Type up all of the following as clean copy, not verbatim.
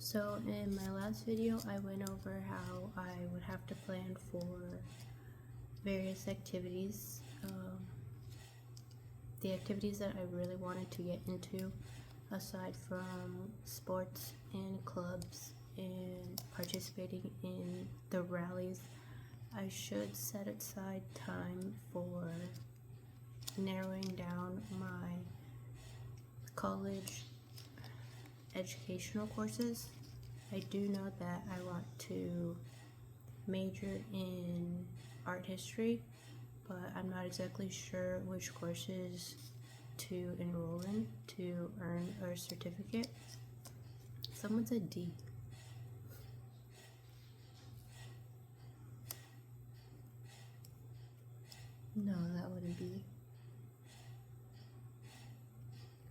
So in my last video, I went over how I would have to plan for various activities. The activities that I really wanted to get into, aside from sports and clubs and participating in the rallies, I should set aside time for narrowing down my college educational courses. I do know that I want to major in art history, but I'm not exactly sure which courses to enroll in to earn a certificate. Someone said D. No, that wouldn't be.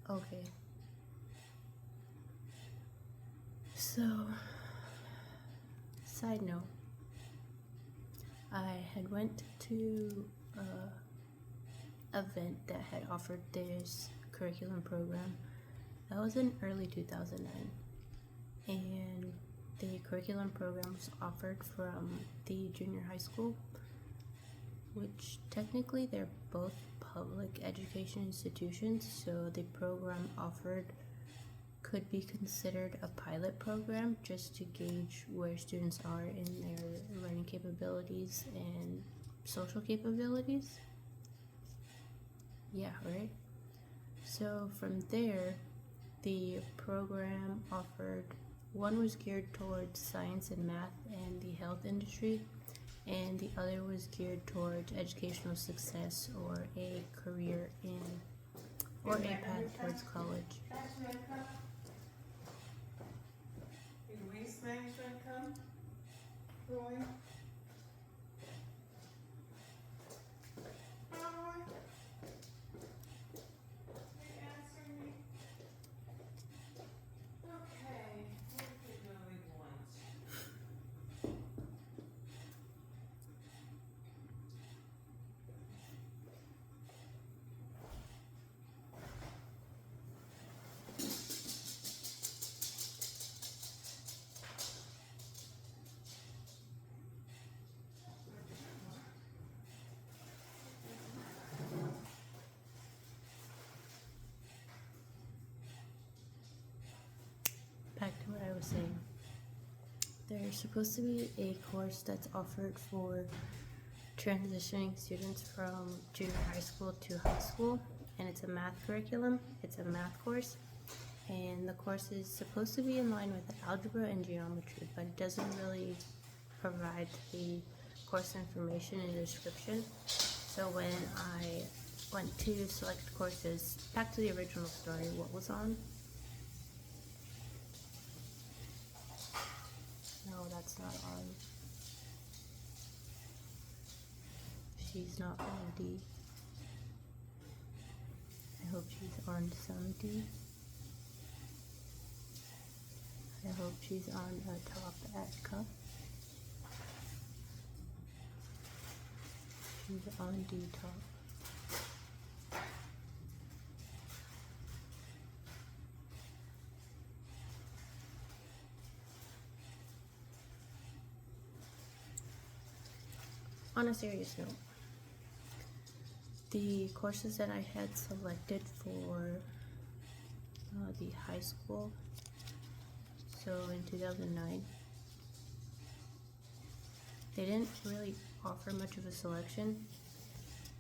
Okay. So, side note, I had went to a event that had offered this curriculum program. That was in early 2009, and the curriculum program was offered from the junior high school, which technically they're both public education institutions, so the program offered could be considered a pilot program just to gauge where students are in their learning capabilities and social capabilities. Yeah, right? So from there, the program offered, one was geared towards science and math and the health industry, and the other was geared towards educational success or a career in, or a path towards college. Did waste management come? Roy? Roy? They answer me? Okay, what did we want? Back to what I was saying. There's supposed to be a course that's offered for transitioning students from junior high school to high school, and it's a math curriculum. It's a math course, and the course is supposed to be in line with algebra and geometry, but it doesn't really provide the course information and description. So when I went to select courses, back to the original story, what was on? No, that's not on. She's not on D. I hope she's on some D. I hope she's on a top at cup. She's on D top. On a serious note, the courses that I had selected for the high school, so in 2009, they didn't really offer much of a selection.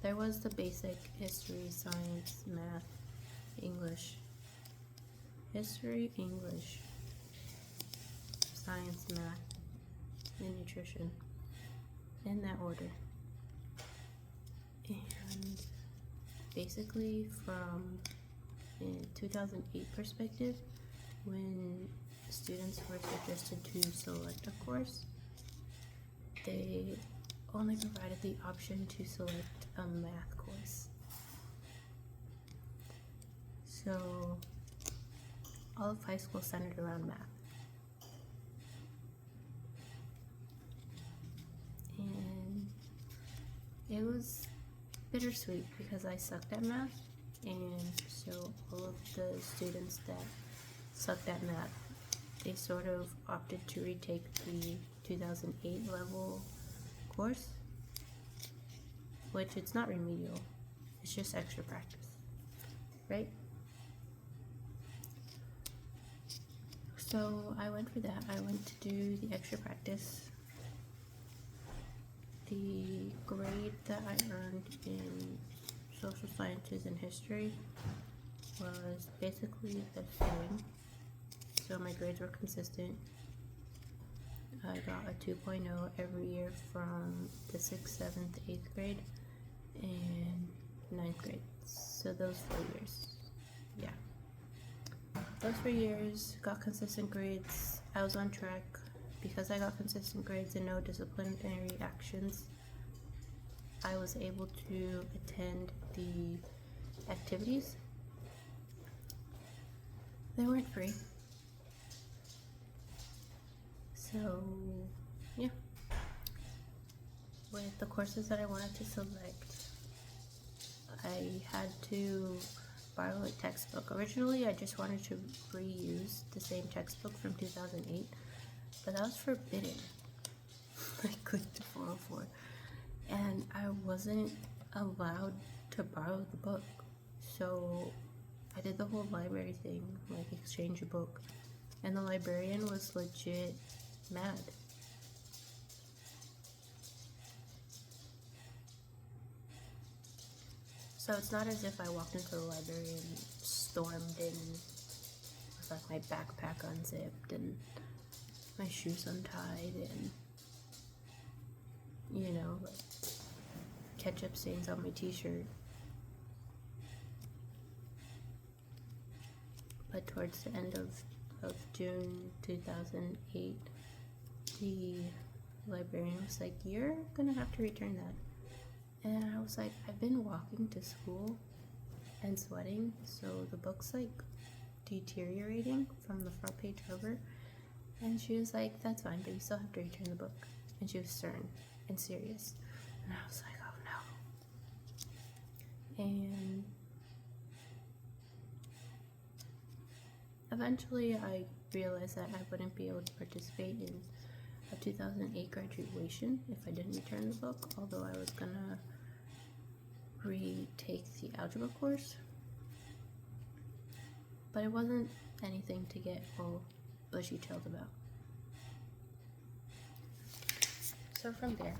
There was the basic history, science, math, English. History, English, science, math, and nutrition. In that order. And basically from a 2008 perspective, when students were suggested to select a course, they only provided the option to select a math course. So all of high school centered around math. And it was bittersweet because I sucked at math, and so all of the students that sucked at math they sort of opted to retake the 2008 level course, which it's not remedial, it's just extra practice, right? So I went for that. I went to do the extra practice. The grade that I earned in social sciences and history was basically the same. So my grades were consistent. I got a 2.0 every year from the 6th, 7th, 8th grade and 9th grade. So those 4 years. Yeah. Those 4 years, got consistent grades. I was on track because I got consistent grades and no disciplinary actions. I was able to attend the activities. They weren't free. So, yeah. With the courses that I wanted to select, I had to borrow a textbook. Originally, I just wanted to reuse the same textbook from 2008, but that was forbidden. I clicked 404, and I wasn't allowed to borrow the book. So I did the whole library thing, like exchange a book, and the librarian was legit mad. So it's not as if I walked into the library and stormed in with like my backpack unzipped and my shoes untied and, you know, like ketchup stains on my t-shirt. But towards the end of June 2008, the librarian was like, "You're gonna have to return that." And I was like, "I've been walking to school and sweating, so the book's like deteriorating from the front page over." And she was like, "That's fine, but you still have to return the book." And she was stern and serious. And I was like, "Oh no." And eventually I realized that I wouldn't be able to participate in a 2008 graduation if I didn't return the book, although I was gonna retake the algebra course. But it wasn't anything to get all bushy-tailed about. So from there,